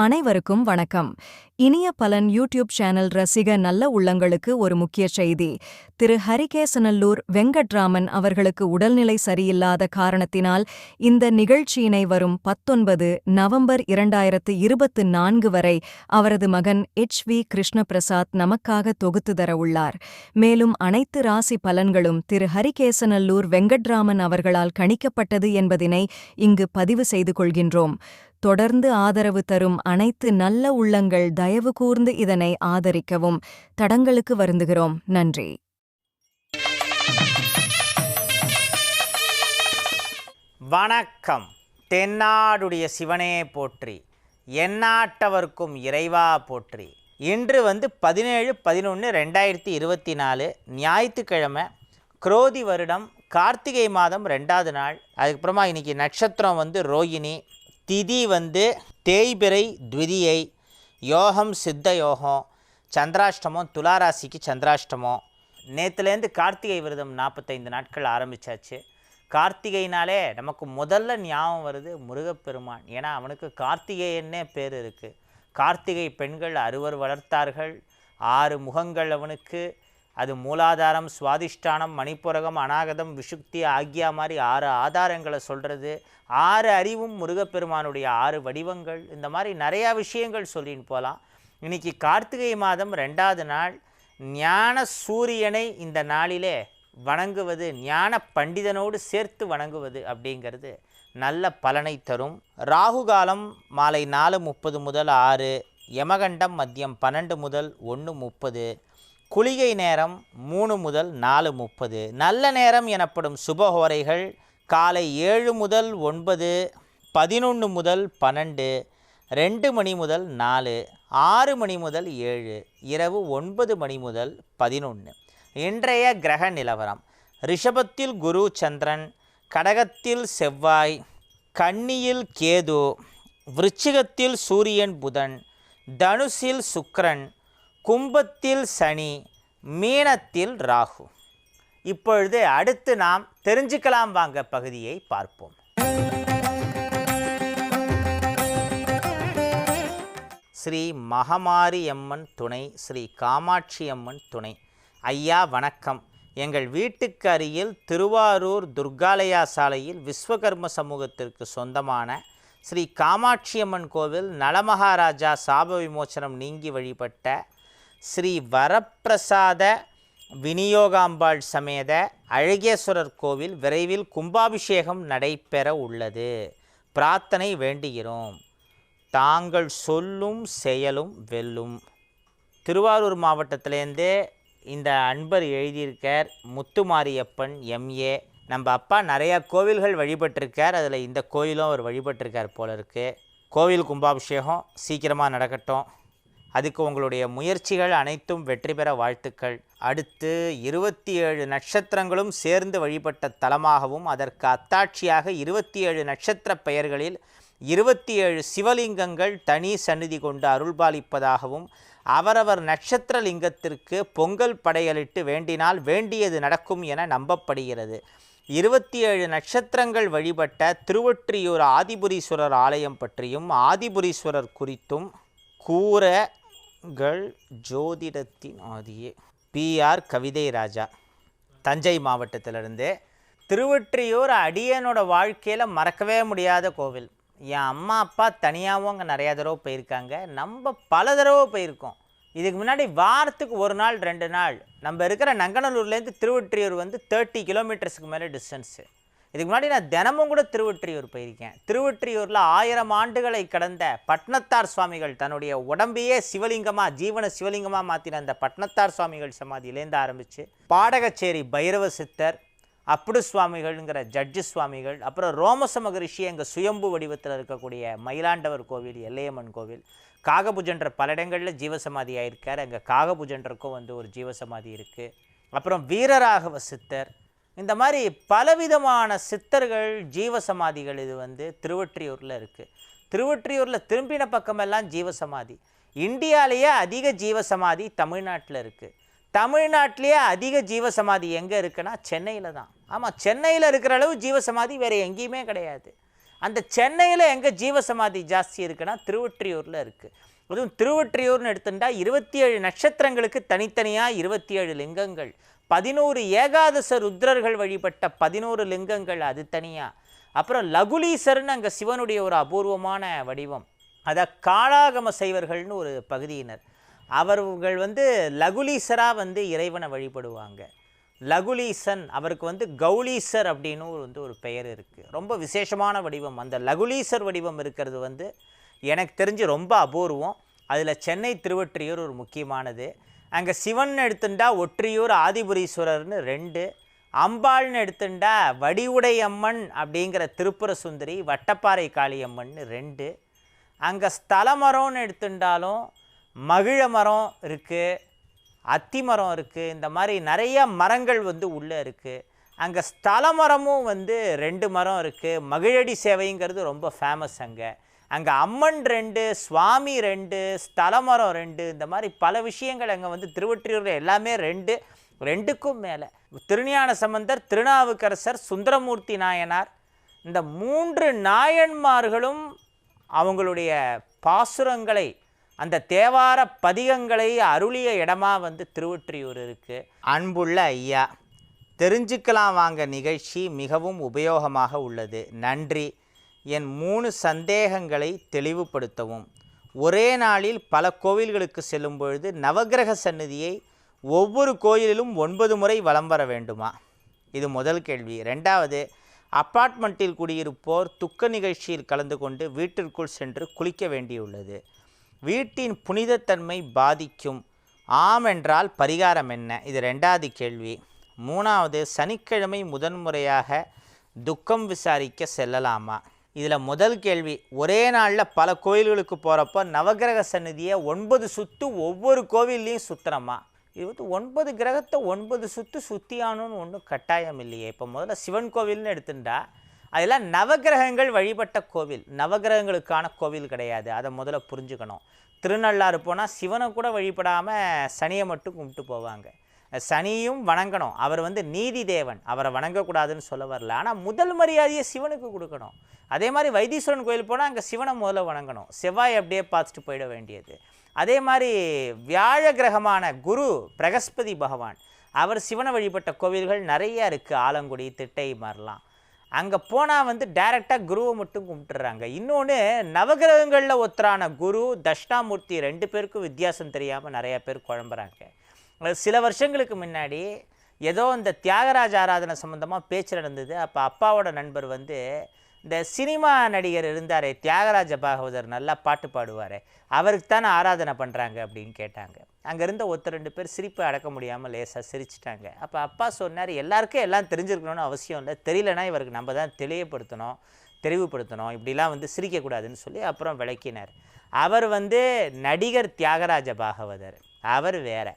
அனைவருக்கும் வணக்கம். இனிய பலன் யூடியூப் சேனல் ரசிக நல்ல உள்ளங்களுக்கு ஒரு முக்கிய செய்தி. திரு ஹரிகேசநல்லூர் வெங்கட்ராமன் அவர்களுக்கு உடல்நிலை சரியில்லாத காரணத்தினால் இந்த நிகழ்ச்சியினை வரும் 19 நவம்பர் 2024 வரை அவரது மகன் HV கிருஷ்ணபிரசாத் நமக்காக தொகுத்து தர உள்ளார். மேலும் அனைத்து ராசி பலன்களும் திரு ஹரிகேசநல்லூர் வெங்கட்ராமன் அவர்களால் கணிக்கப்பட்டது என்பதினை இங்கு பதிவு செய்து கொள்கின்றோம். தொடர்ந்து ஆதரவு தரும் அனைத்து நல்ல உள்ளங்கள் தயவு கூர்ந்து இதனை ஆதரிக்கவும் தடங்களுக்கு வருந்துகிறோம். நன்றி. வணக்கம். தென்னாடுடைய சிவனே போற்றி, எந்நாட்டவர்க்கும் இறைவா போற்றி. இன்று 17/11/2024 ஞாயிற்றுக்கிழமை, குரோதி வருடம் கார்த்திகை மாதம் 2வது நாள். அதுக்கப்புறமா இன்றைக்கி நட்சத்திரம் ரோகிணி, திதி தேய்பிறை த்விதியை, யோகம் சித்த யோகம், சந்திராஷ்டமம் துளாராசிக்கு சந்திராஷ்டமம். நேற்றுலேருந்து கார்த்திகை விரதம் 45 நாட்கள் ஆரம்பித்தாச்சு. கார்த்திகைனாலே நமக்கு முதல்ல ஞாபகம் வருது முருகப்பெருமான். ஏன்னா அவனுக்கு கார்த்திகேயன்னே பேர் இருக்குது. கார்த்திகை பெண்கள் 60 வளர்த்தார்கள், 6 முகங்கள் அவனுக்கு. அது மூலாதாரம், சுவாதிஷ்டானம், மணிப்புரகம், அநாகதம், விஷுக்தி ஆகிய மாதிரி 6 ஆதாரங்களை சொல்கிறது. 6 அறிவும் முருகப்பெருமானுடைய 6 வடிவங்கள். இந்த மாதிரி நிறையா விஷயங்கள் சொல்லின்னு போகலாம். இன்றைக்கி கார்த்திகை மாதம் 2வது நாள். ஞான சூரியனை இந்த நாளிலே வணங்குவது, ஞான பண்டிதனோடு சேர்த்து வணங்குவது அப்படிங்கிறது நல்ல பலனை தரும். ராகு காலம் மாலை 4:30 முதல் 6, யமகண்டம் மதியம் 12 முதல் 1:30, குளிகை நேரம் 3 முதல் 4:30. நல்ல நேரம் எனப்படும் சுபஹோரைகள் காலை 7 முதல் 9, 11 முதல் 12, 2 மணி முதல் 4, 6 மணி முதல் 7, இரவு 9 மணி முதல் 11. இன்றைய கிரக நிலவரம்: ரிஷபத்தில் குரு சந்திரன், கடகத்தில் செவ்வாய், கன்னியில் கேது, விருச்சிகத்தில் சூரியன் புதன், தனுசில் சுக்கிரன், கும்பத்தில் சனி, மீனத்தில் ராகு. இப்பொழுது அடுத்து நாம் தெரிஞ்சுக்கலாம் வாங்க பகுதியை பார்ப்போம். ஸ்ரீ மகமாரி அம்மன் துணை, ஸ்ரீ காமாட்சி அம்மன் துணை. ஐயா வணக்கம். எங்கள் வீட்டுக்கு அருகில் திருவாரூர் துர்காலயா சாலையில் விஸ்வகர்ம சமூகத்திற்கு சொந்தமான ஸ்ரீ காமாட்சி அம்மன் கோவில் நலமகாராஜா சாப விமோச்சனம் நீங்கி வழிபட்ட ஸ்ரீ வரப்பிரசாத விநியோகாம்பாள் சமேத அழகேஸ்வரர் கோவில் விரைவில் கும்பாபிஷேகம் நடைபெற உள்ளது. பிரார்த்தனை வேண்டுகிறோம். தாங்கள் சொல்லும் செயலும் வெல்லும். திருவாரூர் மாவட்டத்திலேருந்தே இந்த அன்பர் எழுதியிருக்கார். முத்துமாரியப்பன் MA. நம்ம அப்பா நிறையா கோவில்கள் வழிபட்டிருக்கார். அதில் இந்த கோயிலும் அவர் வழிபட்டிருக்கார் போல இருக்குது. கோவில் கும்பாபிஷேகம் சீக்கிரமாக நடக்கட்டும். அதுக்கு உங்களுடைய முயற்சிகள் அனைத்தும் வெற்றி பெற வாழ்த்துக்கள். அடுத்து 27 நட்சத்திரங்களும் சேர்ந்து வழிபட்ட தலமாகவும் அதற்கு அத்தாட்சியாக 27 நட்சத்திர பெயர்களில் 27 சிவலிங்கங்கள் தனி சந்நிதி கொண்டு அருள்பாலிப்பதாகவும் அவரவர் நட்சத்திர லிங்கத்திற்கு பொங்கல் படையலிட்டு வேண்டினால் வேண்டியது நடக்கும் என நம்பப்படுகிறது. 27 நட்சத்திரங்கள் வழிபட்ட திருவொற்றியூர் ஆதிபுரீஸ்வரர் ஆலயம் பற்றியும் ஆதிபுரீஸ்வரர் குறித்தும் கூறகள் ஜோதிடத்தின் ஆதியே. PR கவிதை ராஜா, தஞ்சை மாவட்டத்திலிருந்து. திருவொற்றியூர் அடியனோட வாழ்க்கையில் மறக்கவே முடியாத கோவில். என் அம்மா அப்பா தனியாகவும் அங்கே நிறையா தடவை போயிருக்காங்க. நம்ம பல தடவை போயிருக்கோம். இதுக்கு முன்னாடி வாரத்துக்கு 1 நாள் 2 நாள் நம்ம இருக்கிற நங்கநல்லூர்லேருந்து திருவொற்றியூர் 30 கிலோமீட்டர்ஸுக்கு மேலே டிஸ்டன்ஸு. இதுக்கு முன்னாடி நான் தினமும் கூட திருவொற்றியூர் போயிருக்கேன். திருவொற்றியூரில் 1000 ஆண்டுகளை கடந்த பட்னத்தார் சுவாமிகள் தன்னுடைய உடம்பையே சிவலிங்கமாக, ஜீவன சிவலிங்கமாக மாற்றின அந்த பட்னத்தார் சுவாமிகள் சமாதியிலேருந்து ஆரம்பித்து பாடகச்சேரி பைரவ சித்தர், அப்புடு சுவாமிகள்ங்கிற ஜட்ஜு சுவாமிகள், அப்புறம் ரோமச மகரிஷி எங்கள் சுயம்பு வடிவத்தில் இருக்கக்கூடிய மயிலாண்டவர் கோவில், எல்லையம்மன் கோவில், காகபுஜன்ற பல இடங்களில் ஜீவசமாதி ஆயிருக்கார். அங்கே காகபுஜன்றக்கும் ஒரு ஜீவசமாதி இருக்குது. அப்புறம் வீரராகவ சித்தர், இந்த மாதிரி பலவிதமான சித்தர்கள் ஜீவசமாதிகள் இது வந்து திருவொற்றியூரில் இருக்குது. திருவொற்றியூரில் திரும்பின பக்கமெல்லாம் ஜீவசமாதி. இந்தியாவிலேயே அதிக ஜீவசமாதி தமிழ்நாட்டில் இருக்குது. தமிழ்நாட்டிலேயே அதிக ஜீவசமாதி எங்கே இருக்குன்னா சென்னையில் தான். ஆமாம், சென்னையில் இருக்கிற அளவு ஜீவசமாதி வேறு எங்கேயுமே கிடையாது. அந்த சென்னையில் எங்கே ஜீவசமாதி ஜாஸ்தி இருக்குன்னா திருவொற்றியூரில் இருக்குது. அதுவும் திருவொற்றியூர்னு எடுத்துட்டா 27 நட்சத்திரங்களுக்கு தனித்தனியாக 27 லிங்கங்கள், 11 ஏகாதச ருத்ரர்கள் வழிபட்ட 11 லிங்கங்கள் அது தனியாக. அப்புறம் லகுலீசர்னு அங்கே சிவனுடைய ஒரு அபூர்வமான வடிவம். அதை காளாகம சைவர்கள்னு ஒரு பகுதியினர், அவர்கள் வந்து லகுலீசராக வந்து இறைவனை வழிபடுவாங்க. லகுலீசன், அவருக்கு வந்து கௌலீசர் அப்படின்னு ஒரு பெயர் இருக்குது. ரொம்ப விசேஷமான வடிவம். அந்த லகுலீசர் வடிவம் இருக்கிறது வந்து எனக்கு தெரிஞ்சு ரொம்ப அபூர்வம். அதில் சென்னை திருவொற்றியூர் ஒரு முக்கியமானது. அங்கே சிவன் எடுத்துட்டா ஒற்றியூர் ஆதிபுரீஸ்வரர்னு 2, அம்பாள்னு எடுத்துட்டா வடிவுடை அம்மன் அப்படிங்கிற திருப்புர சுந்தரி, வட்டப்பாறை காளியம்மன்னு 2. அங்கே ஸ்தல மரம்னு எடுத்துட்டாலும் மகிழ மரம் இருக்குது, அத்தி மரம் இருக்குது. இந்த மாதிரி நிறைய மரங்கள் வந்து உள்ளே இருக்குது. அங்கே ஸ்தல மரமும் வந்து 2 மரம் இருக்குது. மகிழடி சேவைங்கிறது ரொம்ப ஃபேமஸ் அங்கே. அங்கே அம்மன் 2, சுவாமி 2, ஸ்தல மரம் 2, இந்த மாதிரி பல விஷயங்கள் அங்கே வந்து திருவொற்றியூரில் எல்லாமே 2க்கும் மேலே. திருஞான சம்பந்தர், திருநாவுக்கரசர், சுந்தரமூர்த்தி நாயனார், இந்த 3 நாயன்மார்களும் அவங்களுடைய பாசுரங்களை, அந்த தேவார பதிகங்களை அருளிய இடமா வந்து திருவொற்றியூர் இருக்குது. அன்புள்ள ஐயா, தெரிஞ்சுக்கலாம் வாங்க நிகழ்ச்சி மிகவும் உபயோகமாக உள்ளது. நன்றி. என் 3 சந்தேகங்களை தெளிவுபடுத்தவும். ஒரே நாளில் பல கோவில்களுக்கு செல்லும் பொழுது நவக்கிரக சந்நிதியை ஒவ்வொரு கோயிலிலும் 9 முறை வலம் வர வேண்டுமா? இது முதல் கேள்வி. 2வது, அப்பார்ட்மெண்ட்டில் குடியிருப்போர் துக்க நிகழ்ச்சியில் கலந்து கொண்டு வீட்டிற்குள் சென்று குளிக்க வேண்டியுள்ளது. வீட்டின் புனிதத்தன்மை பாதிக்கும். ஆம் என்றால் பரிகாரம் என்ன? இது 2வது கேள்வி. 3வது, சனிக்கிழமை முதன்முறையாக துக்கம் விசாரிக்க செல்லலாமா? இதில் முதல் கேள்வி, ஒரே நாளில் பல கோயில்களுக்கு போகிறப்போ நவக்கிரக சந்நிதியை 9 சுற்று ஒவ்வொரு கோவில்லையும் சுற்றுறோமா? இது வந்து 9 கிரகத்தை 9 சுற்று சுற்றியானுன்னு ஒன்றும் கட்டாயம் இல்லையே. இப்போ முதல்ல சிவன் கோவில்னு எடுத்துட்டா அதெல்லாம் நவக்கிரகங்கள் வழிபட்ட கோவில், நவக்கிரகங்களுக்கான கோவில் கிடையாது. அதை முதல்ல புரிஞ்சுக்கணும். திருநள்ளாறு போனால் சிவனை கூட வழிபடாமல் சனியை மட்டும் கும்பிட்டு போவாங்க. சனியும் வணங்கணும். அவர் வந்து நீதி தேவன், அவரை வணங்கக்கூடாதுன்னு சொல்ல வரல. ஆனால் முதல் மரியாதையை சிவனுக்கு கொடுக்கணும். அதே மாதிரி வைத்தீஸ்வரன் கோயில் போனால் அங்கே சிவனை முதல்ல வணங்கணும், செவ்வாய் அப்படியே பார்த்துட்டு போயிட வேண்டியது. அதே மாதிரி வியாழ கிரகமான குரு பிரகஸ்பதி பகவான், அவர் சிவனை வழிபட்ட கோவில்கள் நிறைய இருக்குது. ஆலங்குடி, திட்டை மாதிரிலாம். அங்கே போனால் வந்து டைரெக்டாக குருவை மட்டும் கும்பிட்டுறாங்க. இன்னொன்று, நவகிரகங்களில் ஒருத்தரான குரு தட்சிணாமூர்த்தி 2 பேருக்கும் வித்தியாசம் தெரியாமல் நிறையா பேர் குழம்புறாங்க. சில வருஷங்களுக்கு முன்னாடி ஏதோ இந்த தியாகராஜ ஆராதனை சம்மந்தமாக பேச்சு நடந்தது. அப்போ அப்பாவோட நண்பர் வந்து இந்த சினிமா நடிகர் இருந்தார் தியாகராஜ பாகவதர், நல்லா பாட்டு பாடுவார், அவருக்கு தானே ஆராதனை பண்ணுறாங்க அப்படின்னு கேட்டாங்க. அங்கே இருந்த 1-2 பேர் சிரிப்பை அடக்க முடியாமல் லேசாக சிரிச்சிட்டாங்க. அப்போ அப்பா சொன்னார், எல்லாருக்கும் எல்லாம் தெரிஞ்சிருக்கணும்னு அவசியம் இல்லை, தெரியலனா இவருக்கு நம்ம தான் தெளிவுபடுத்தணும், இப்படிலாம் வந்து சிரிக்கக்கூடாதுன்னு சொல்லி அப்புறம் விளக்கினார். அவர் வந்து நடிகர் தியாகராஜ பாகவதர், அவர் வேறு.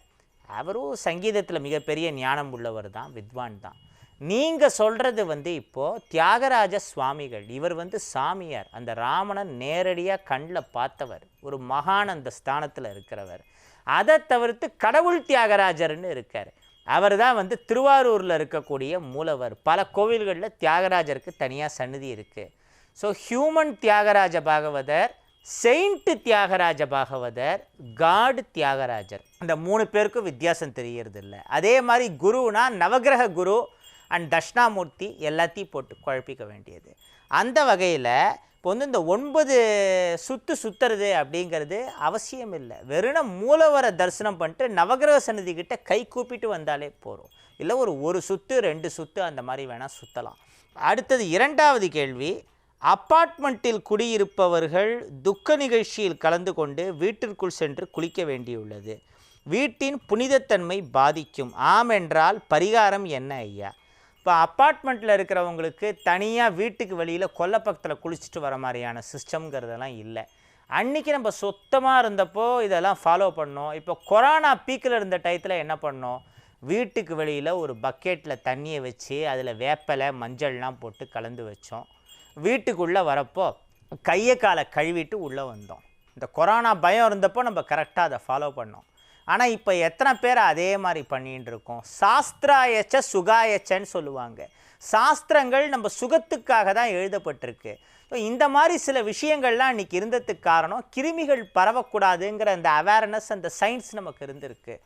அவரும் சங்கீதத்தில் மிகப்பெரிய ஞானம் உள்ளவர் தான், வித்வான் தான். நீங்கள் சொல்கிறது வந்து இப்போது தியாகராஜ சுவாமிகள், இவர் வந்து சாமியார், அந்த ராமனை நேரடியாக கண்ணில் பார்த்தவர், ஒரு மகான் அந்த ஸ்தானத்தில் இருக்கிறவர். அதை தவிர்த்து கடவுள் தியாகராஜர்னு இருக்கார். அவர் தான் வந்து திருவாரூரில் இருக்கக்கூடிய மூலவர். பல கோவில்களில் தியாகராஜருக்கு தனியாக சந்நிதி இருக்குது. So human Thyagaraja Bhagavathar, saint Thyagaraja Bhagavathar, god Thyagarajar, இந்த 3 பேருக்கும் வித்தியாசம் தெரியறதில்லை. அதே மாதிரி குருனா நவகிரக குரு அண்ட் தட்சிணாமூர்த்தி எல்லாத்தையும் போட்டு குழப்பிக்க வேண்டியது. அந்த வகையில் இப்போ வந்து இந்த 9 சுற்று சுற்றுறது அப்படிங்கிறது அவசியம் இல்லை. வெறும் மூலவரை தரிசனம் பண்ணிட்டு நவகிரக சந்நிதிக்கிட்ட கை கூப்பிட்டு வந்தாலே போகிறோம். இல்லை ஒரு சுற்று 2 சுற்று அந்த மாதிரி வேணால் சுற்றலாம். அடுத்தது 2வது கேள்வி, அப்பார்ட்மெண்ட்டில் குடியிருப்பவர்கள் துக்க நிகழ்ச்சியில் கலந்து கொண்டு வீட்டிற்குள் சென்று குளிக்க வேண்டியுள்ளது. வீட்டின் புனிதத்தன்மை பாதிக்கும். ஆம் என்றால் பரிகாரம் என்ன ஐயா? இப்போ அப்பார்ட்மெண்ட்டில் இருக்கிறவங்களுக்கு தனியாக வீட்டுக்கு வெளியில் கொல்லைப்பக்கத்தில் குளிச்சுட்டு வர மாதிரியான சிஸ்டம்ங்கிறதெல்லாம் இல்லை. அன்றைக்கி நம்ம சுத்தமாக இருந்தப்போ இதெல்லாம் ஃபாலோ பண்ணோம். இப்போ கொரோனா பீக்கில் இருந்த டயத்தில் என்ன பண்ணோம், வீட்டுக்கு வெளியில் ஒரு பக்கெட்டில் தண்ணியை வச்சு அதில் வேப்பலை மஞ்சள்லாம் போட்டு கலந்து வச்சோம். வீட்டுக்குள்ளே வரப்போ கையை காலை கழுவிட்டு உள்ளே வந்தோம். இந்த கொரோனா பயம் இருந்தப்போ நம்ம கரெக்டாக அதை ஃபாலோ பண்ணோம். ஆனால் இப்போ எத்தனை பேர் அதே மாதிரி பண்ணிகிட்டு இருக்கோம்? சாஸ்திராயச்ச சுகாயச்சன்னு சொல்லுவாங்க. சாஸ்திரங்கள் நம்ம சுகத்துக்காக தான் எழுதப்பட்டிருக்கு. ஸோ இந்த மாதிரி சில விஷயங்கள்லாம் இன்றைக்கி இருந்ததுக்கு காரணம் கிருமிகள் பரவக்கூடாதுங்கிற அந்த அவேர்னஸ், அந்த சயின்ஸ் நமக்கு இருந்திருக்கு.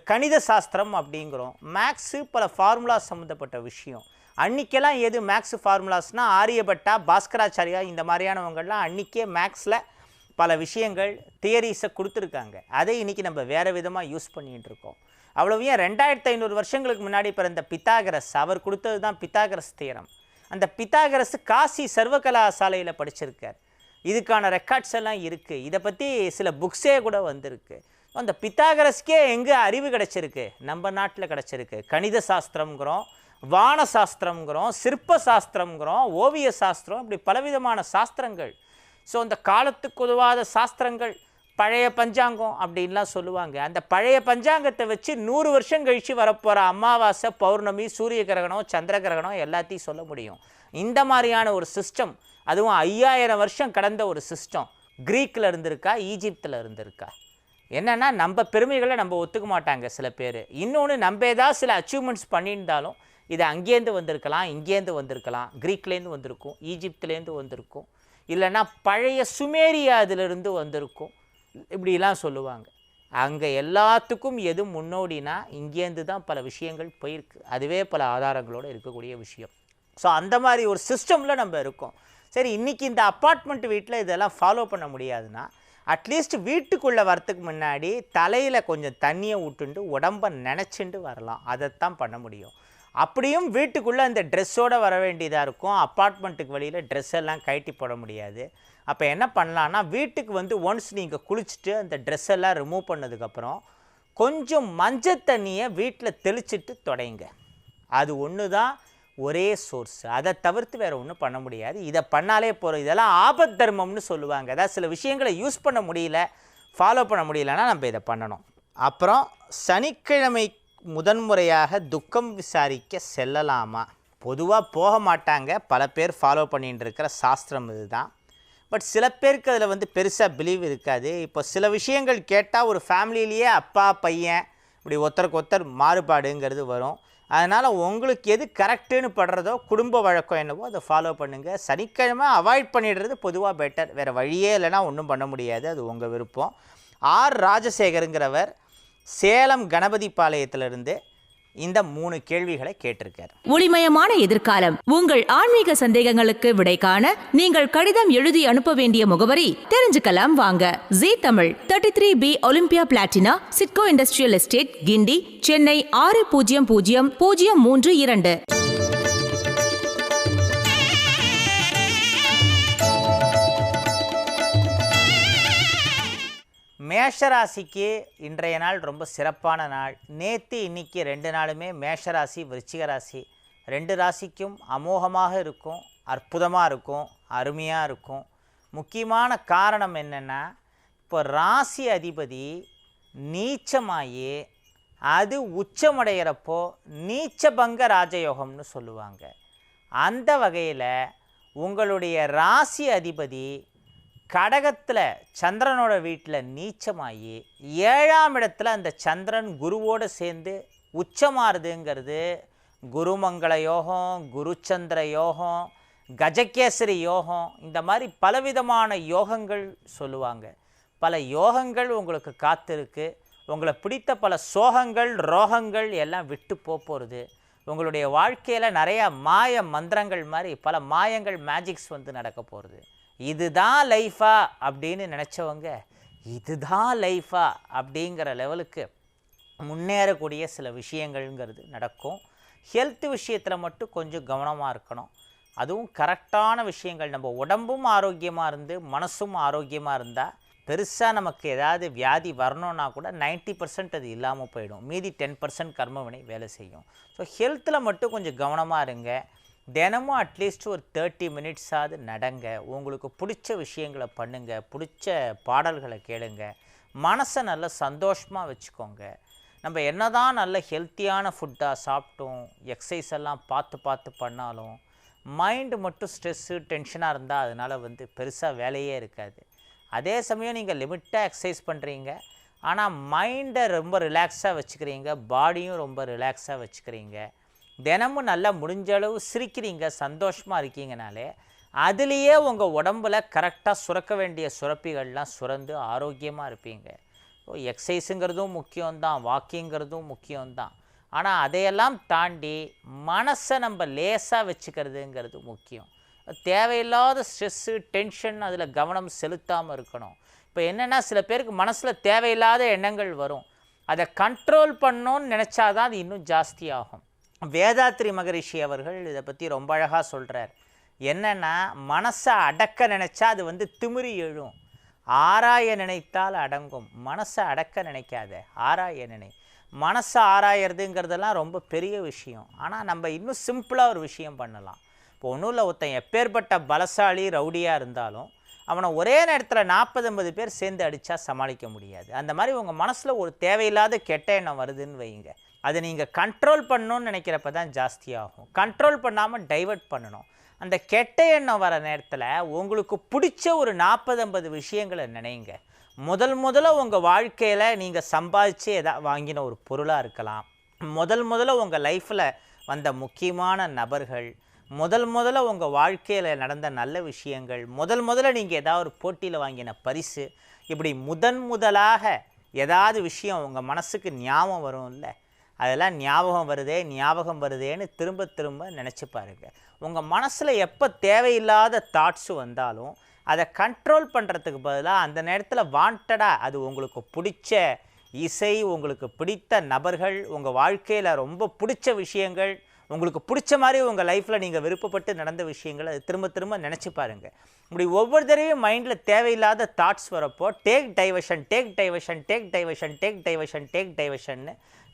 கணித சாஸ்திரம் அப்படிங்கிறோம், மேக்ஸு பல ஃபார்முலா சம்மந்தப்பட்ட விஷயம். அன்றைக்கெல்லாம் எது மேக்ஸு ஃபார்முலாஸ்னால் ஆரியபட்டா, பாஸ்கராச்சாரியா இந்த மாதிரியானவங்கள்லாம் அன்றைக்கே மேக்ஸில் பல விஷயங்கள் தியரிஸை கொடுத்துருக்காங்க. அதை இன்றைக்கி நம்ம வேறு விதமாக யூஸ் பண்ணிகிட்டு இருக்கோம். அவ்வளோ ஏன் 2500 வருஷங்களுக்கு முன்னாடி பிறந்த பித்தாகரஸ், அவர் கொடுத்தது தான் பித்தாகரஸ் தியரம். அந்த பித்தாகரஸ் காசி சர்வகலாசாலையில் படிச்சிருக்கார். இதுக்கான ரெக்கார்ட்ஸ் எல்லாம் இருக்குது. இதை பற்றி சில புக்ஸே கூட வந்திருக்கு. அந்த பித்தாகரஸ்க்கே எங்கே அறிவு கிடச்சிருக்கு? நம்ம நாட்டில் கிடச்சிருக்கு. கணித சாஸ்திரம்ங்கிறோம், வான சாஸ்திரம்ங்கிறோம், சிற்ப சாஸ்திரம்ங்கிறோம், ஓவிய சாஸ்திரம், இப்படி பலவிதமான சாஸ்திரங்கள். ஸோ அந்த காலத்துக்கு உதவாத சாஸ்திரங்கள், பழைய பஞ்சாங்கம் அப்படின்லாம் சொல்லுவாங்க. அந்த பழைய பஞ்சாங்கத்தை வச்சு 100 வருஷம் கழித்து வரப்போகிற அமாவாசை, பௌர்ணமி, சூரிய கிரகணம், சந்திர கிரகணம் எல்லாத்தையும் சொல்ல முடியும். இந்த மாதிரியான ஒரு சிஸ்டம், அதுவும் 5000 வருஷம் கடந்த ஒரு சிஸ்டம் க்ரீக்கில் இருந்திருக்கா, ஈஜிப்தில் இருந்திருக்கா? என்னென்னா நம்ம பெருமைகளை நம்ம ஒத்துக்க மாட்டாங்க சில பேர். இன்னொன்று, நம்ம ஏதாவது சில அச்சீவ்மெண்ட்ஸ் பண்ணியிருந்தாலும் இது அங்கேருந்து வந்திருக்கலாம், இங்கேருந்து வந்திருக்கலாம், க்ரீக்லேருந்து வந்திருக்கும், ஈஜிப்துலேருந்து வந்திருக்கும், இல்லைன்னா பழைய சுமேரியா இதிலிருந்து வந்திருக்கும், இப்படிலாம் சொல்லுவாங்க. அங்கே எல்லாத்துக்கும் எது முன்னோடினா இங்கேருந்து தான் பல விஷயங்கள் போயிருக்கு. அதுவே பல ஆதாரங்களோடு இருக்கக்கூடிய விஷயம். ஸோ அந்த மாதிரி ஒரு சிஸ்டமில் நம்ம இருக்கோம். சரி, இன்றைக்கி இந்த அப்பார்ட்மெண்ட் வீட்டில் இதெல்லாம் ஃபாலோ பண்ண முடியாதுன்னா அட்லீஸ்ட் வீட்டுக்குள்ளே வரத்துக்கு முன்னாடி தலையில் கொஞ்சம் தண்ணியை விட்டுண்டு உடம்பை நினச்சிண்டு வரலாம். அதைத்தான் பண்ண முடியும். அப்படியும் வீட்டுக்குள்ளே அந்த ட்ரெஸ்ஸோடு வர வேண்டியதாக இருக்கும். அப்பார்ட்மெண்ட்டுக்கு வெளியில் ட்ரெஸ் எல்லாம் கழட்டி போட முடியாது. அப்போ என்ன பண்ணலான்னா, வீட்டுக்கு வந்து ஒன்ஸ் நீங்கள் குளிச்சுட்டு அந்த ட்ரெஸ் எல்லாம் ரிமூவ் பண்ணதுக்கப்புறம் கொஞ்சம் மஞ்சள் தண்ணியை வீட்டில் தெளிச்சிட்டு தொடைங்க. அது ஒன்று தான் ஒரே சோர்ஸ். அதை தவிர்த்து வேறு ஒன்றும் பண்ண முடியாது. இதை பண்ணாலே போகிறோம். இதெல்லாம் ஆபத் தர்மம்னு சொல்லுவாங்க. அதாவது சில விஷயங்களை யூஸ் பண்ண முடியல, ஃபாலோ பண்ண முடியலன்னா நம்ம இதை பண்ணணும். அப்புறம் சனிக்கிழமை முதன்முறையாக துக்கம் விசாரிக்க செல்லலாமா? பொதுவாக போக மாட்டாங்க. பல பேர் ஃபாலோ பண்ணிகிட்டு இருக்கிற சாஸ்திரம் இதுதான். பட் சில பேருக்கு அதில் வந்து பெருசாக பிலீவ் இருக்காது. இப்போ சில விஷயங்கள் கேட்டால் ஒரு ஃபேமிலியிலேயே அப்பா பையன் இப்படி ஒருத்தருக்கு ஒருத்தர் மாறுபாடுங்கிறது வரும். அதனால் உங்களுக்கு எது கரெக்டுன்னு படுறதோ, குடும்ப வழக்கம் என்னவோ அதை ஃபாலோ பண்ணுங்கள். சனிக்கிழமை அவாய்ட் பண்ணிடுறது பொதுவாக பெட்டர். வேறு வழியே இல்லைன்னா ஒன்றும் பண்ண முடியாது. அது உங்கள் விருப்பம். ஆர் ராஜசேகருங்கிறவர் சேலம் கணபதி பாளையத்திலிருந்து இந்த 3 கேள்விகளை கேட்டிருக்கார். ஒளிமயமான எதிர்காலம். உங்கள் ஆன்மீக சந்தேகங்களுக்கு விடை காண நீங்கள் கடிதம் எழுதி அனுப்ப வேண்டிய முகவரி தெரிஞ்சுக்கலாம் வாங்க. Zee Tamil, 33B Olympia platina, SIDCO industrial estate, Guindy, Chennai 600032. மேஷராசிக்கு இன்றைய நாள் ரொம்ப சிறப்பான நாள். நேற்று இன்னைக்கு 2 நாளுமே மேஷராசி விருச்சிக ராசி 2 ராசிக்கும் அமோகமாக இருக்கும், அற்புதமாக இருக்கும், அருமையாக இருக்கும். முக்கியமான காரணம் என்னென்னா, இப்போ ராசி அதிபதி நீச்சமாகி அது உச்சமடைகிறப்போ நீச்சபங்க ராஜயோகம்னு சொல்லுவாங்க. அந்த வகையில் உங்களுடைய ராசி அதிபதி கடகத்தில் சந்திரனோட வீட்டில் நீச்சமாகி 7ஆம் இடத்துல அந்த சந்திரன் குருவோடு சேர்ந்து உச்சமாறுதுங்கிறது குருமங்கள யோகம், குருச்சந்திர யோகம், கஜகேசரி யோகம், இந்த மாதிரி பலவிதமான யோகங்கள் சொல்லுவாங்க. பல யோகங்கள் உங்களுக்கு காத்திருக்கு. உங்களை பிடித்த பல சோகங்கள், ரோகங்கள் எல்லாம் விட்டு போகிறது. உங்களுடைய வாழ்க்கையில் நிறையா மாய மந்திரங்கள் மாதிரி பல மாயங்கள், மேஜிக்ஸ் வந்து நடக்க போகிறது. இதுதான் லைஃபா அப்படின்னு நினச்சவங்க இதுதான் லைஃபா அப்படிங்கிற லெவலுக்கு முன்னேறக்கூடிய சில விஷயங்கள்ங்கிறது நடக்கும். ஹெல்த் விஷயத்தில் மட்டும் கொஞ்சம் கவனமாக இருக்கணும். அதுவும் கரெக்டான விஷயங்கள். நம்ம உடம்பும் ஆரோக்கியமாக இருந்து மனசும் ஆரோக்கியமாக இருந்தால் பெருசாக நமக்கு ஏதாவது வியாதி வரணுன்னா கூட 90% அது இல்லாமல் போயிடும். மீதி 10% கர்மவினை வேலை செய்யும். ஸோ ஹெல்த்தில் மட்டும் கொஞ்சம் கவனமாக இருங்க. தினமும் அட்லீஸ்ட் ஒரு 30 மினிட்ஸாவது நடங்க. உங்களுக்கு பிடிச்ச விஷயங்களை பண்ணுங்கள், பிடிச்ச பாடல்களை கேளுங்க, மனசை நல்லா சந்தோஷமாக வச்சுக்கோங்க. நம்ம என்ன தான் நல்ல ஹெல்த்தியான ஃபுட்டாக சாப்பிட்டோம், எக்ஸசைஸ் எல்லாம் பார்த்து பார்த்து பண்ணாலும் மைண்டு மட்டும் ஸ்ட்ரெஸ்ஸு டென்ஷனாக இருந்தால் அதனால் வந்து பெருசாக வேலையே இருக்காது. அதே சமயம் நீங்கள் லிமிட்டாக எக்ஸசைஸ் பண்ணுறீங்க, ஆனால் மைண்டை ரொம்ப ரிலாக்ஸாக வச்சுக்கிறீங்க, பாடியும் ரொம்ப ரிலாக்ஸாக வச்சுக்கிறீங்க, தினமும் நல்லா முடிஞ்ச அளவு சிரிக்கிறீங்க, சந்தோஷமாக இருக்கீங்கனாலே அதுலேயே உங்கள் உடம்பில் கரெக்டாக சுரக்க வேண்டிய சுரப்பிகள்லாம் சுரந்து ஆரோக்கியமாக இருப்பீங்க. எக்ஸசைஸுங்கிறதும் முக்கியம்தான், வாக்கிங்கிறதும் முக்கியம்தான். ஆனால் அதையெல்லாம் தாண்டி மனசை நம்ம லேசாக வச்சுக்கிறதுங்கிறது முக்கியம். தேவையில்லாத ஸ்ட்ரெஸ்ஸு டென்ஷன் அதில் கவனம் செலுத்தாமல் இருக்கணும். இப்போ என்னென்னா சில பேருக்கு மனசில் தேவையில்லாத எண்ணங்கள் வரும், அதை கண்ட்ரோல் பண்ணணும்னு நினச்சாதான் அது இன்னும் ஜாஸ்தியாகும். வேதாத்ரி மகரிஷி அவர்கள் இதை பற்றி ரொம்ப அழகாக சொல்கிறார். என்னென்னா மனசை அடக்க நினச்சா அது வந்து திமிரி எழும், ஆராய நினைத்தால் அடங்கும். மனசை அடக்க நினைக்காத, ஆராய நினை. மனசை ஆராயறதுங்கிறதெல்லாம் ரொம்ப பெரிய விஷயம். ஆனால் நம்ம இன்னும் சிம்பிளாக ஒரு விஷயம் பண்ணலாம். இப்போ ஒன்றும் இல்லை, ஒருத்தன் எப்பேற்பட்ட பலசாலி ரவுடியாக இருந்தாலும் அவனை ஒரே நேரத்தில் 40-50 பேர் சேர்ந்து அடித்தா சமாளிக்க முடியாது. அந்த மாதிரி உங்கள் மனசில் ஒரு தேவையில்லாத கெட்ட எண்ணம் வருதுன்னு வைங்க, அதை நீங்கள் கண்ட்ரோல் பண்ணணும்னு நினைக்கிறப்ப தான் ஜாஸ்தியாகும். கண்ட்ரோல் பண்ணாமல் டைவர்ட் பண்ணணும். அந்த கெட்ட எண்ணம் வர நேரத்தில் உங்களுக்கு பிடிச்ச ஒரு 40-50 விஷயங்களை நினைங்க. முதல்ல உங்கள் வாழ்க்கையில் நீங்கள் சம்பாதிச்சு எதாவது வாங்கின ஒரு பொருளாக இருக்கலாம், முதல்ல உங்கள் லைஃப்பில் வந்த முக்கியமான நபர்கள், முதல்ல உங்கள் வாழ்க்கையில் நடந்த நல்ல விஷயங்கள், முதல்ல நீங்கள் ஏதாவது ஒரு போட்டியில் வாங்கின பரிசு, இப்படி முதலாக ஏதாவது விஷயம் உங்கள் மனசுக்கு ஞாபகம் வரும் இல்லை, அதெல்லாம் ஞாபகம் வருதேன்னு திரும்ப நினச்சி பாருங்கள். உங்கள் மனசில் எப்போ தேவையில்லாத தாட்ஸு வந்தாலும் அதை கண்ட்ரோல் பண்ணுறதுக்கு பதிலாக அந்த நேரத்தில் வாண்டடாக அது உங்களுக்கு பிடிச்ச இசை, உங்களுக்கு பிடித்த நபர்கள், உங்கள் வாழ்க்கையில் ரொம்ப பிடிச்ச விஷயங்கள், உங்களுக்கு பிடிச்ச மாதிரி உங்கள் லைஃப்பில் நீங்கள் விருப்பப்பட்டு நடந்த விஷயங்கள் அது திரும்ப நினச்சி பாருங்கள். இப்படி ஒவ்வொரு தடவையும் மைண்டில் தேவையில்லாத தாட்ஸ் வரப்போ டேக் டைவர்ஷன்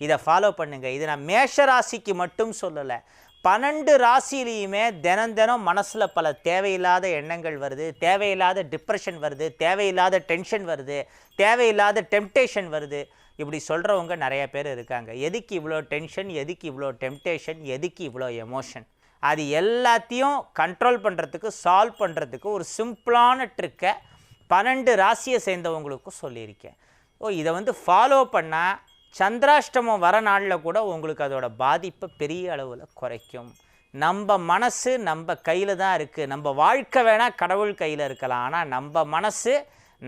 இதை ஃபாலோ பண்ணுங்கள். இதை நான் மேஷ ராசிக்கு மட்டும் சொல்லலை, 12 ராசியிலையுமே தினம் மனசில் பல தேவையில்லாத எண்ணங்கள் வருது, தேவையில்லாத டிப்ரெஷன் வருது, தேவையில்லாத டென்ஷன் வருது, தேவையில்லாத டெம்டேஷன் வருது. இப்படி சொல்கிறவங்க நிறைய பேர் இருக்காங்க. எதுக்கு இவ்வளோ டென்ஷன், எதுக்கு இவ்வளோ டெம்டேஷன், எதுக்கு இவ்வளோ எமோஷன்? அது எல்லாத்தையும் கண்ட்ரோல் பண்ணுறதுக்கு, சால்வ் பண்ணுறதுக்கு ஒரு சிம்பிளான ட்ரிக்கை 12 ராசியை சேர்ந்தவங்களுக்கும் சொல்லியிருக்கேன். இதை வந்து ஃபாலோ பண்ணால் சந்திராஷ்டமம் வர நாளில் கூட உங்களுக்கு அதோட பாதிப்பை பெரிய அளவில் குறைக்கும். நம்ம மனசு நம்ம கையில் தான் இருக்குது. நம்ம வாழ்க்கை வேணால் கடவுள் கையில் இருக்கலாம், ஆனால் நம்ம மனசு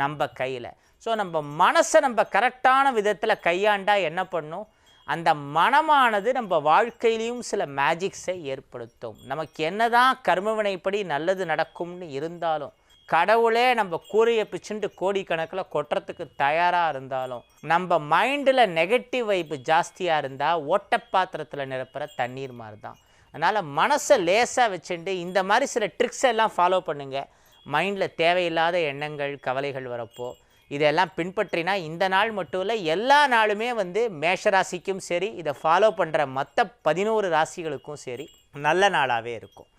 நம்ம கையில். ஸோ நம்ம மனசை நம்ம கரெக்டான விதத்தில் கையாண்டா என்ன பண்ணும், அந்த மனமானது நம்ம வாழ்க்கையிலையும் சில மேஜிக்ஸை ஏற்படுத்தும். நமக்கு என்ன தான் கர்மவினைப்படி நல்லது நடக்கும்னு இருந்தாலும், கடவுளே நம்ம கூரையை பிச்சுட்டு கோடிக்கணக்கில் கொட்டுறதுக்கு தயாராக இருந்தாலும், நம்ம மைண்டில் நெகட்டிவ் வைப்பு ஜாஸ்தியாக இருந்தால் ஓட்டப்பாத்திரத்தில் நிரப்புற தண்ணீர் மாதிரி தான். அதனால் மனசை லேசாக வச்சுட்டு இந்த மாதிரி சில ட்ரிக்ஸ் எல்லாம் ஃபாலோ பண்ணுங்கள். மைண்டில் தேவையில்லாத எண்ணங்கள், கவலைகள் வரப்போ இதெல்லாம் பின்பற்றினா இந்த நாள் மட்டும் இல்லை, எல்லா நாளுமே வந்து மேஷராசிக்கும் சரி, இதை ஃபாலோ பண்ணுற மற்ற 11 ராசிகளுக்கும் சரி நல்ல நாளாகவே இருக்கும்.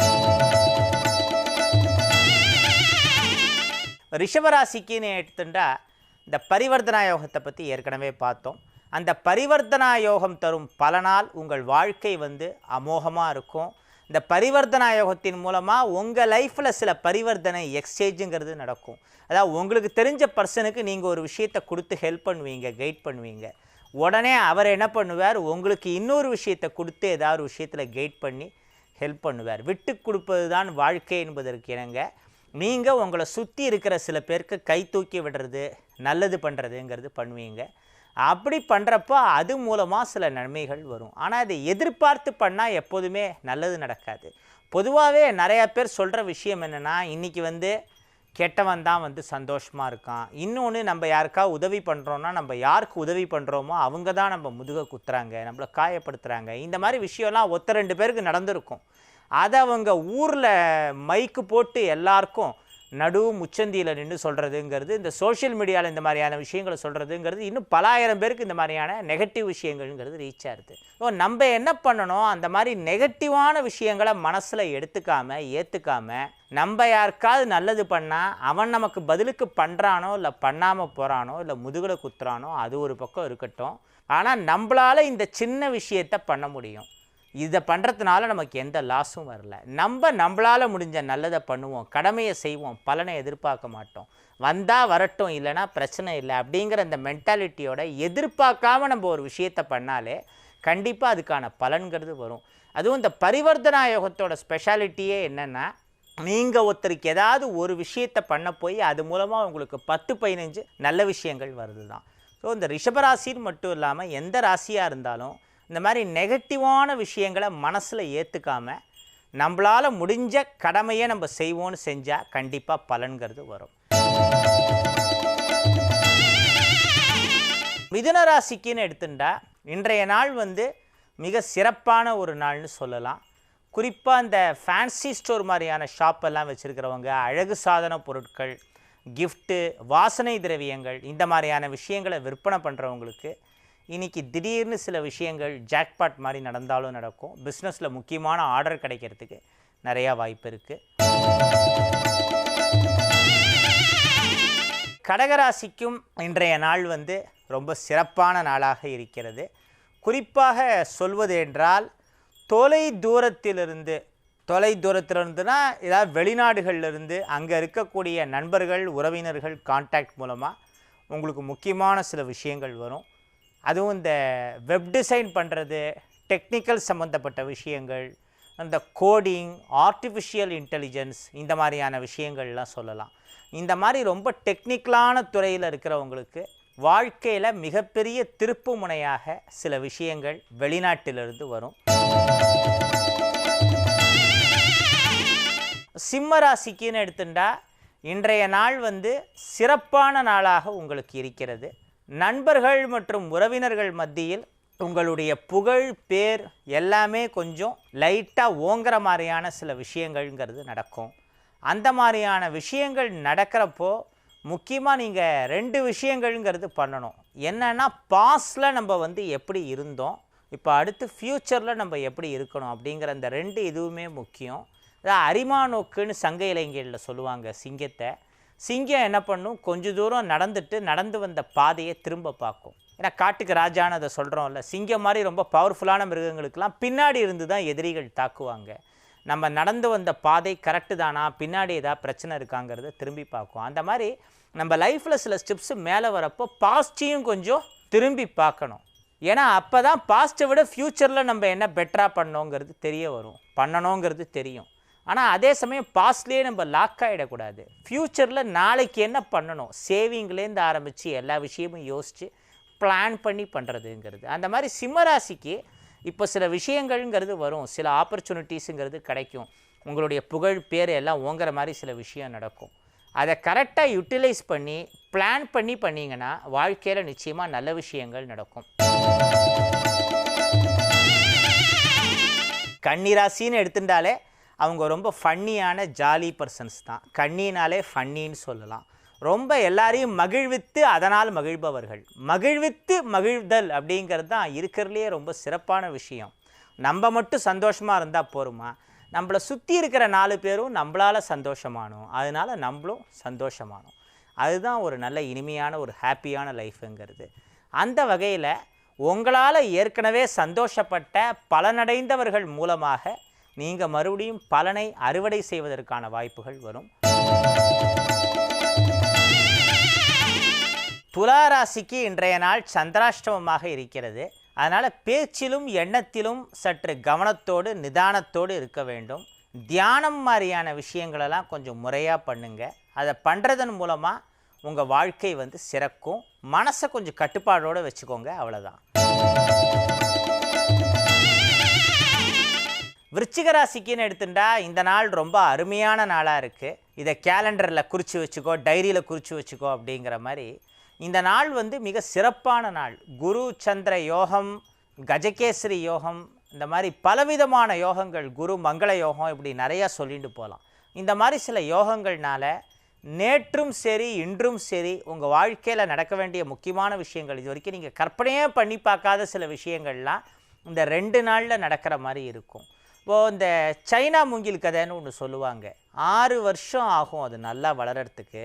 ரிஷபராசிக்குன்னு எடுத்துட்டா இந்த பரிவர்த்தனா யோகத்தை பற்றி ஏற்கனவே பார்த்தோம். அந்த பரிவர்த்தனா யோகம் தரும் பலனால் உங்கள் வாழ்க்கை வந்து அமோகமாக இருக்கும். இந்த பரிவர்த்தனா யோகத்தின் மூலமாக உங்கள் லைஃப்பில் சில பரிவர்த்தனை எக்ஸ்சேஞ்சுங்கிறது நடக்கும். அதாவது உங்களுக்கு தெரிஞ்ச பர்சனுக்கு நீங்கள் ஒரு விஷயத்தை கொடுத்து ஹெல்ப் பண்ணுவீங்க, கைட் பண்ணுவீங்க. உடனே அவர் என்ன பண்ணுவார், உங்களுக்கு இன்னொரு விஷயத்தை கொடுத்து ஏதாவது ஒரு விஷயத்தில் கைட் பண்ணி ஹெல்ப் பண்ணுவார். விட்டு கொடுப்பது தான் வாழ்க்கை என்பதற்கு இணங்க நீங்கள் உங்களை சுற்றி இருக்கிற சில பேருக்கு கை தூக்கி விடுறது, நல்லது பண்ணுறதுங்கிறது பண்ணுவீங்க. அப்படி பண்ணுறப்போ அது மூலமாக சில நன்மைகள் வரும். ஆனால் அதை எதிர்பார்த்து பண்ணால் எப்போதுமே நல்லது நடக்காது. பொதுவாகவே நிறையா பேர் சொல்கிற விஷயம் என்னென்னா, இன்றைக்கி வந்து கெட்டவன் தான் வந்து சந்தோஷமாக இருக்கான். இன்னொன்று, நம்ம யாருக்கா உதவி பண்ணுறோன்னா நம்ம யாருக்கு உதவி பண்ணுறோமோ அவங்க தான் நம்ம முதுகை குத்துறாங்க, நம்மளை காயப்படுத்துகிறாங்க. இந்த மாதிரி விஷயம்லாம் 1-2 பேருக்கு நடந்திருக்கும். அதை அவங்க ஊரில் மைக்கு போட்டு எல்லாருக்கும் முச்சந்தியில் நின்று சொல்கிறதுங்கிறது, இந்த சோஷியல் மீடியாவில் இந்த மாதிரியான விஷயங்களை சொல்கிறதுங்கிறது இன்னும் பல ஆயிரம் பேருக்கு இந்த மாதிரியான நெகட்டிவ் விஷயங்கள்ங்கிறது ரீச் ஆகுது. ஸோ நம்ம என்ன பண்ணணும், அந்த மாதிரி நெகட்டிவான விஷயங்களை மனசில் எடுத்துக்காமல் ஏற்றுக்காமல், நம்ம யாருக்காவது நல்லது பண்ணால் அவன் நமக்கு பதிலுக்கு பண்ணுறானோ இல்லை பண்ணாமல் போகிறானோ இல்லை முதுகில் குத்துறானோ அது ஒரு பக்கம் இருக்கட்டும். ஆனால் நம்மளால் இந்த சின்ன விஷயத்தை பண்ண முடியும். இதை பண்ணுறதுனால நமக்கு எந்த லாஸும் வரல. நம்மளால் முடிஞ்ச நல்லதை பண்ணுவோம், கடமையை செய்வோம், பலனை எதிர்பார்க்க மாட்டோம். வந்தால் வரட்டும், இல்லைனா பிரச்சனை இல்லை அப்படிங்கிற இந்த மென்டாலிட்டியோட எதிர்பார்க்காம நம்ம ஒரு விஷயத்தை பண்ணாலே கண்டிப்பாக அதுக்கான பலன்கிறது வரும். அதுவும் இந்த பரிவர்த்தனா யோகத்தோட ஸ்பெஷாலிட்டியே என்னென்னா, நீங்கள் ஒருத்தருக்கு ஏதாவது ஒரு விஷயத்தை பண்ண போய் அது மூலமாக உங்களுக்கு 10-15 நல்ல விஷயங்கள் வருது தான். ஸோ இந்த ரிஷபராசின்னு மட்டும் இல்லாமல் எந்த ராசியாக இருந்தாலும் இந்த மாதிரி நெகட்டிவான விஷயங்களை மனசில் ஏற்றுக்காமல் நம்மளால் முடிஞ்ச கடமையை நம்ம செய்வோன்னு செஞ்சால் கண்டிப்பாக பலன்கிறது வரும். மிதுன ராசிக்குன்னு எடுத்துட்டா இன்றைய நாள் மிக சிறப்பான ஒரு நாள்னு சொல்லலாம். குறிப்பாக இந்த ஃபேன்சி ஸ்டோர் மாதிரியான ஷாப்பெல்லாம் வச்சுருக்கிறவங்க, அழகு சாதன பொருட்கள், கிஃப்ட்டு, வாசனை திரவியங்கள் இந்த மாதிரியான விஷயங்களை விற்பனை பண்ணுறவங்களுக்கு இன்றைக்கி திடீர்னு சில விஷயங்கள் ஜாக்பாட் மாதிரி நடந்தாலும் நடக்கும். பிஸ்னஸில் முக்கியமான ஆர்டர் கிடைக்கிறதுக்கு நிறையா வாய்ப்பு இருக்குது. கடகராசிக்கும் இன்றைய நாள் ரொம்ப சிறப்பான நாளாக இருக்கிறது. குறிப்பாக சொல்வது என்றால் தொலை தூரத்திலிருந்துனா ஏதாவது வெளிநாடுகளிலிருந்து அங்கே இருக்கக்கூடிய நண்பர்கள், உறவினர்கள் கான்டாக்ட் மூலமாக உங்களுக்கு முக்கியமான சில விஷயங்கள் வரும். அதுவும் இந்த வெப் டிசைன் பண்ணுறது, டெக்னிக்கல் சம்மந்தப்பட்ட விஷயங்கள், அந்த கோடிங், ஆர்டிஃபிஷியல் இன்டெலிஜென்ஸ் இந்த மாதிரியான விஷயங்கள்லாம் சொல்லலாம். இந்த மாதிரி ரொம்ப டெக்னிக்கலான துறையில் இருக்கிறவங்களுக்கு வாழ்க்கையில் மிகப்பெரிய திருப்பு முனையாக சில விஷயங்கள் வெளிநாட்டிலிருந்து வரும். சிம்ம ராசிக்குன்னு எடுத்துட்டா இன்றைய நாள் சிறப்பான நாளாக உங்களுக்கு இருக்கிறது. நண்பர்கள் மற்றும் உறவினர்கள் மத்தியில் உங்களுடைய புகழ், பேர் எல்லாமே கொஞ்சம் லைட்டாக ஓங்குற மாதிரியான சில விஷயங்கள்ங்கிறது நடக்கும். அந்த மாதிரியான விஷயங்கள் நடக்கிறப்போ முக்கியமாக நீங்கள் 2 விஷயங்கள்ங்கிறது பண்ணணும். என்னென்னா, பாஸ்டில் நம்ம எப்படி இருந்தோம், இப்போ அடுத்து ஃப்யூச்சரில் நம்ம எப்படி இருக்கணும் அப்படிங்கிற அந்த 2 இதுவுமே முக்கியம். அதான் அரிமானோக்குன்னு சங்க இலக்கியங்களில் சொல்லுவாங்க. சிங்கம் என்ன பண்ணும், கொஞ்சம் தூரம் நடந்து வந்த பாதையை திரும்ப பார்க்கும். ஏன்னா காட்டுக்கு ராஜான்னு அதை சொல்கிறோம்ல, சிங்கம் மாதிரி ரொம்ப பவர்ஃபுல்லான மிருகங்களுக்கெல்லாம் பின்னாடி இருந்து தான் எதிரிகள் தாக்குவாங்க. நம்ம நடந்து வந்த பாதை கரெக்டு தானா, பின்னாடி ஏதாவது பிரச்சனை இருக்காங்கிறத திரும்பி பார்க்கும். அந்த மாதிரி நம்ம லைஃப்பில் சில ஸ்டெப்ஸு மேலே வரப்போ பாஸ்ட்டையும் கொஞ்சம் திரும்பி பார்க்கணும். ஏன்னா அப்போ தான் பாஸ்ட்டை விட ஃப்யூச்சரில் நம்ம என்ன பெட்டராக பண்ணணுங்கிறது தெரியும். ஆனால் அதே சமயம் பாஸ்ட்லேயே நம்ம லாக் ஆகிடக்கூடாது. ஃப்யூச்சரில் நாளைக்கு என்ன பண்ணணும், சேவிங்லேருந்து ஆரம்பித்து எல்லா விஷயமும் யோசித்து பிளான் பண்ணி பண்ணுறதுங்கிறது. அந்த மாதிரி சிம்மராசிக்கு இப்போ சில விஷயங்கள்ங்கிறது வரும், சில ஆப்பர்ச்சுனிட்டிஸுங்கிறது கிடைக்கும். உங்களுடைய புகழ், பேர் எல்லாம் ஓங்குற மாதிரி சில விஷயம் நடக்கும். அதை கரெக்டாக யூட்டிலைஸ் பண்ணி பிளான் பண்ணி பண்ணிங்கன்னா வாழ்க்கையில் நிச்சயமாக நல்ல விஷயங்கள் நடக்கும். கன்னிராசின்னு எடுத்துட்டாலே அவங்க ரொம்ப ஃபன்னியான ஜாலி பர்சன்ஸ் தான். கன்னினாலே ஃபன்னின்னு சொல்லலாம். ரொம்ப எல்லாரையும் மகிழ்வித்து அதனால் மகிழ்பவர்கள். மகிழ்தல் அப்படிங்கிறது தான் இருக்கிறதுலையே ரொம்ப சிறப்பான விஷயம். நம்ம மட்டும் சந்தோஷமாக இருந்தால் போருமா, நம்மளை சுற்றி இருக்கிற 4 பேரும் நம்மளால் சந்தோஷமானோம், அதனால் நம்மளும் சந்தோஷமானோம். அதுதான் ஒரு நல்ல இனிமையான ஒரு ஹாப்பியான லைஃபுங்கிறது. அந்த வகையில் உங்களால் ஏற்கனவே சந்தோஷப்பட்ட பலனடைந்தவர்கள் மூலமாக நீங்கள் மறுபடியும் பலனை அறுவடை செய்வதற்கான வாய்ப்புகள் வரும். துளாராசிக்கு இன்றைய நாள் சந்திராஷ்டமமாக இருக்கிறது. அதனால் பேச்சிலும் எண்ணத்திலும் சற்று கவனத்தோடு நிதானத்தோடு இருக்க வேண்டும். தியானம் மாதிரியான விஷயங்களெல்லாம் கொஞ்சம் முறையாக பண்ணுங்கள். அதை பண்ணுறதன் மூலமாக உங்கள் வாழ்க்கை சிறக்கும். மனசை கொஞ்சம் கட்டுப்பாடோடு வச்சுக்கோங்க, அவ்வளோதான். விருச்சிக ராசிக்குன்னு எடுத்துட்டா இந்த நாள் ரொம்ப அருமையான நாளாக இருக்குது. இதை கேலண்டரில் குறித்து வச்சுக்கோ, டைரியில் குறித்து வச்சுக்கோ அப்படிங்கிற மாதிரி இந்த நாள் மிக சிறப்பான நாள். குரு சந்திர யோகம், கஜகேசரி யோகம், இந்த மாதிரி பலவிதமான யோகங்கள், குரு மங்கள யோகம், இப்படி நிறையா சொல்லிட்டு போகலாம். இந்த மாதிரி சில யோகங்கள்னால நேற்றும் சரி இன்றும் சரி உங்கள் வாழ்க்கையில் நடக்க வேண்டிய முக்கியமான விஷயங்கள், இது வரைக்கும் நீங்கள் கற்பனையே பண்ணி பார்க்காத சில விஷயங்கள்லாம் இந்த 2 நாளில் நடக்கிற மாதிரி இருக்கும். இப்போது இந்த சைனா மூங்கில் கதைன்னு ஒன்று சொல்லுவாங்க. 6 வருஷம் ஆகும் அது நல்லா வளர்கிறதுக்கு.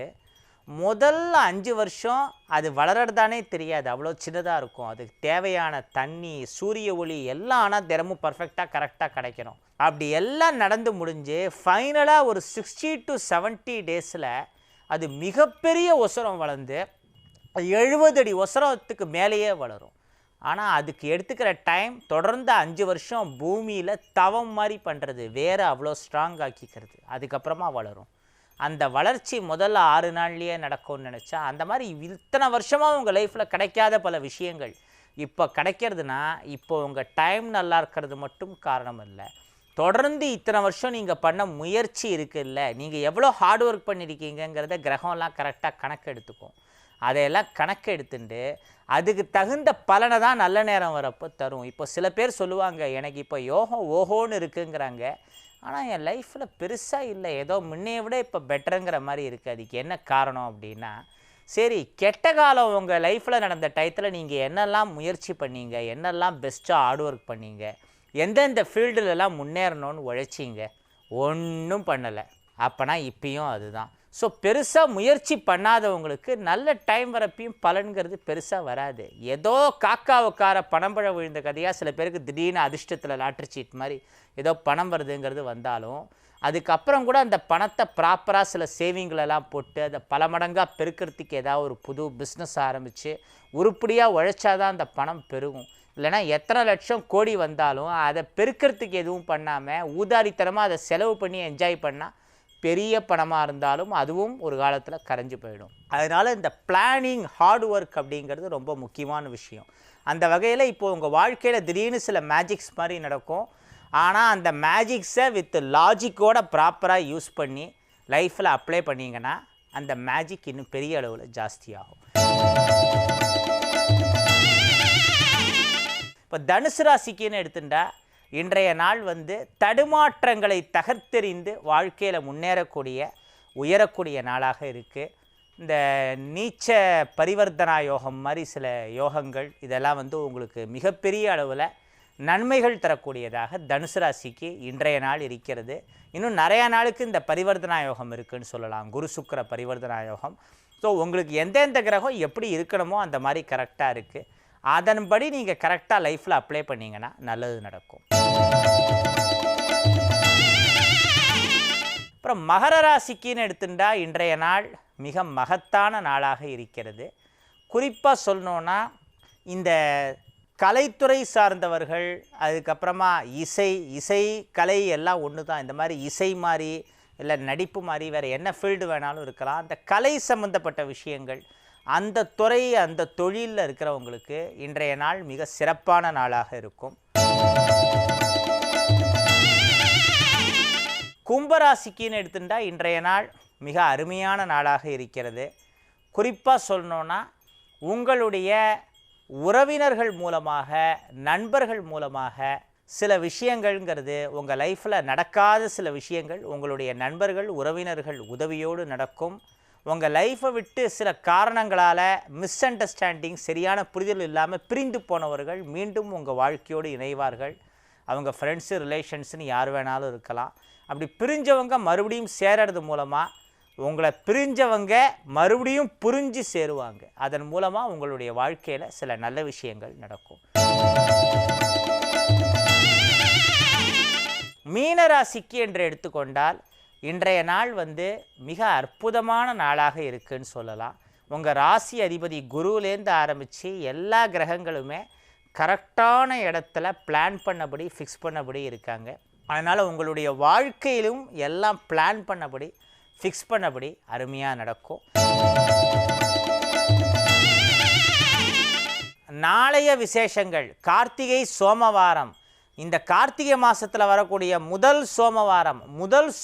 முதல் 5 வருஷம் அது வளர்கிறதானே தெரியாது, அவ்வளோ சின்னதாக இருக்கும். அதுக்கு தேவையான தண்ணி, சூரிய ஒளி எல்லாம் ஆனால் தினமும் பர்ஃபெக்டாக கரெக்டாக கிடைக்கணும். அப்படி எல்லாம் நடந்து முடிஞ்சு ஃபைனலாக ஒரு 60 to 70 டேஸில் அது மிகப்பெரிய ஒசரம் வளர்ந்து 70 அடி ஒசரத்துக்கு மேலேயே வளரும். ஆனால் அதுக்கு எடுத்துக்கிற டைம் தொடர்ந்து 5 வருஷம் பூமியில் தவம் மாதிரி பண்ணுறது, வேறு அவ்வளோ ஸ்ட்ராங் ஆக்கிக்கிறது, அதுக்கப்புறமா வளரும். அந்த வளர்ச்சி முதல்ல 6 நாள்லேயே நடக்கும்னு நினச்சா, அந்த மாதிரி இத்தனை வருஷமாக உங்கள் லைஃப்பில் கிடைக்காத பல விஷயங்கள் இப்போ கிடைக்கிறதுனா, இப்போ உங்கள் டைம் நல்லா இருக்கிறது மட்டும் காரணம் இல்லை, தொடர்ந்து இத்தனை வருஷம் நீங்கள் பண்ண முயற்சி இருக்குல்ல, நீங்கள் எவ்வளோ ஹார்ட் ஒர்க் பண்ணியிருக்கீங்கிறத கிரகம்லாம் கரெக்டாக கணக்கு எடுத்துக்கும். அதையெல்லாம் கணக்கு எடுத்துட்டு அதுக்கு தகுந்த பலனை தான் நல்ல நேரம் வரப்போ தரும். இப்போ சில பேர் சொல்லுவாங்க, எனக்கு இப்போ யோகம் ஓஹோன்னு இருக்குங்கிறாங்க, ஆனால் என் லைஃப்பில் பெருசாக இல்லை, ஏதோ முன்னையை விட இப்போ பெட்டருங்கிற மாதிரி இருக்குது. அதுக்கு என்ன காரணம் அப்படின்னா, சரி கெட்ட காலம் உங்கள் லைஃப்பில் நடந்த டயத்தில் நீங்கள் என்னெல்லாம் முயற்சி பண்ணீங்க, என்னெல்லாம் பெஸ்ட்டாக ஹார்ட் ஒர்க் பண்ணீங்க, எந்தெந்த ஃபீல்டுலலாம் முன்னேறணும்னு உழைச்சிங்க, ஒன்றும் பண்ணலை. அப்போனா இப்பயும் அதுதான். ஸோ பெருசாக முயற்சி பண்ணாதவங்களுக்கு நல்ல டைம் வரப்பையும் பலன்கிறது பெருசாக வராது. ஏதோ காக்காவுக்கார பணம்பழம் விழுந்த கதையாக சில பேருக்கு திடீர்னு அதிர்ஷ்டத்தில் லாட்ரி சீட் மாதிரி ஏதோ பணம் வருதுங்கிறது வந்தாலும், அதுக்கப்புறம் கூட அந்த பணத்தை ப்ராப்பராக சில சேவிங்களெல்லாம் போட்டு அதை பல மடங்காக பெருக்கிறதுக்கு ஏதாவது ஒரு புது பிஸ்னஸ் ஆரம்பித்து உருப்படியாக உழைச்சாதான் அந்த பணம் பெருகும். இல்லைனா எத்தனை லட்சம் கோடி வந்தாலும் அதை பெருக்கிறதுக்கு எதுவும் பண்ணாமல் ஊதாரித்தனமாக அதை செலவு பண்ணி என்ஜாய் பண்ணால் பெரிய பணமாக இருந்தாலும் அதுவும் ஒரு காலத்தில் கரைஞ்சி போயிடும். அதனால் இந்த பிளானிங், ஹார்ட் ஒர்க் அப்படிங்கிறது ரொம்ப முக்கியமான விஷயம். அந்த வகையில் இப்போது உங்கள் வாழ்க்கையில் திடீர்னு சில மேஜிக்ஸ் மாதிரி நடக்கும். ஆனால் அந்த மேஜிக்ஸை வித் லாஜிக்கோட ப்ராப்பராக யூஸ் பண்ணி லைஃப்பில் அப்ளை பண்ணிங்கன்னா அந்த மேஜிக் இன்னும் பெரிய அளவில் ஜாஸ்தியாகும். இப்போ தனுசு ராசிக்குன்னு எடுத்துட்டா, இன்றைய நாள் தடுமாற்றங்களை தகர்த்தெறிந்து வாழ்க்கையில் முன்னேறக்கூடிய உயரக்கூடிய நாளாக இருக்குது. இந்த நீச்ச பரிவர்த்தனா யோகம் மாதிரி சில யோகங்கள் இதெல்லாம் உங்களுக்கு மிகப்பெரிய அளவில் நன்மைகள் தரக்கூடியதாக தனுசு ராசிக்கு இன்றைய நாள் இருக்கிறது. இன்னும் நிறையா நாளுக்கு இந்த பரிவர்த்தனா யோகம் இருக்குதுன்னு சொல்லலாம், குரு சுக்கிர பரிவர்த்தனா யோகம். ஸோ உங்களுக்கு எந்தெந்த கிரகம் எப்படி இருக்கணுமோ அந்த மாதிரி கரெக்டாக இருக்குது. அதன்படி நீங்கள் கரெக்டாக லைஃப்பில் அப்ளை பண்ணிங்கன்னா நல்லது நடக்கும். அப்புறம் மகர ராசிக்குன்னு எடுத்துட்டா இன்றைய நாள் மிக மகத்தான நாளாக இருக்கிறது. குறிப்பாக சொல்லணுன்னா, இந்த கலைத்துறை சார்ந்தவர்கள், அதுக்கப்புறமா இசை கலை எல்லாம் ஒன்று தான். இந்த மாதிரி இசை மாதிரி இல்லை நடிப்பு மாதிரி வேறு என்ன ஃபீல்டு வேணாலும் இருக்கலாம். அந்த கலை சம்மந்தப்பட்ட விஷயங்கள், அந்த துறை, அந்த தொழிலில் இருக்கிறவங்களுக்கு இன்றைய நாள் மிக சிறப்பான நாளாக இருக்கும். கும்பராசிக்குன்னு எடுத்துட்டா இன்றைய நாள் மிக அருமையான நாளாக இருக்கிறது. குறிப்பாக சொல்லணுன்னா, உங்களுடைய உறவினர்கள் மூலமாக, நண்பர்கள் மூலமாக சில விஷயங்கள்ங்கிறது உங்கள் லைஃப்பில் நடக்காத சில விஷயங்கள் உங்களுடைய நண்பர்கள், உறவினர்கள் உதவியோடு நடக்கும். உங்கள் லைஃப்பை விட்டு சில காரணங்களால் மிஸ் அண்டர்ஸ்டாண்டிங், சரியான புரிதல் இல்லாமல் பிரிந்து போனவர்கள் மீண்டும் உங்கள் வாழ்க்கையோடு இணைவார்கள். அவங்க ஃப்ரெண்ட்ஸு, ரிலேஷன்ஸுன்னு யார் வேணாலும் இருக்கலாம். அப்படி பிரிஞ்சவங்க மறுபடியும் சேரறது மூலமாக உங்களை பிரிஞ்சவங்க மறுபடியும் புரிஞ்சு சேருவாங்க. அதன் மூலமாக உங்களுடைய வாழ்க்கையில் சில நல்ல விஷயங்கள் நடக்கும். மீனராசிக்கு என்று எடுத்துக்கொண்டால் இன்றைய நாள் மிக அற்புதமான நாளாக இருக்குன்னு சொல்லலாம். உங்கள் ராசி அதிபதி குருவிலேருந்து ஆரம்பித்து எல்லா கிரகங்களுமே கரெக்டான இடத்துல பிளான் பண்ணபடி, ஃபிக்ஸ் பண்ணபடி இருக்காங்க. அதனால் உங்களுடைய வாழ்க்கையிலும் எல்லாம் பிளான் பண்ணபடி, ஃபிக்ஸ் பண்ணபடி அருமையாக நடக்கும். நாளைய விசேஷங்கள், கார்த்திகை சோமவாரம். இந்த கார்த்திகை மாதத்தில் வரக்கூடிய முதல்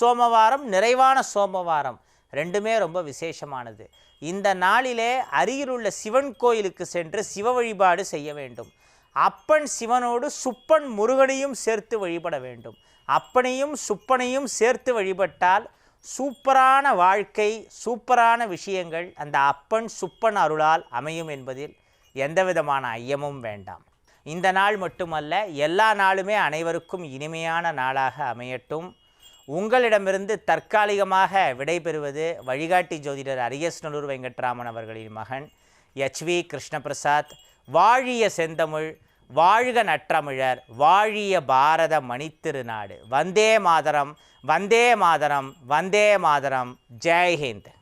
சோமவாரம் நிறைவான சோமவாரம், ரெண்டுமே ரொம்ப விசேஷமானது. இந்த நாளிலே அருகிலுள்ள சிவன் கோயிலுக்கு சென்று சிவ வழிபாடு செய்ய வேண்டும். அப்பன் சிவனோடு சுப்பன் முருகனையும் சேர்த்து வழிபட வேண்டும். அப்பனையும் சுப்பனையும் சேர்த்து வழிபட்டால் சூப்பரான வாழ்க்கை, சூப்பரான விஷயங்கள் அந்த அப்பன் சுப்பன் அருளால் அமையும் என்பதில் எந்தவிதமான ஐயமும் வேண்டாம். இந்த நாள் மட்டுமல்ல, எல்லா நாளுமே அனைவருக்கும் இனிமையான நாளாக அமையட்டும். உங்களிடமிருந்து தற்காலிகமாக விடைபெறுவது வழிகாட்டி ஜோதிடர் அரியஸ்நல்லூர் வெங்கட்ராமன் அவர்களின் மகன் HV கிருஷ்ணபிரசாத். வாழிய செந்தமிழ், வாழ்க நற்றமிழர், வாழிய பாரத மணித்திருநாடு. வந்தே மாதரம், வந்தே மாதரம், வந்தே மாதரம். ஜெய் ஹிந்த்.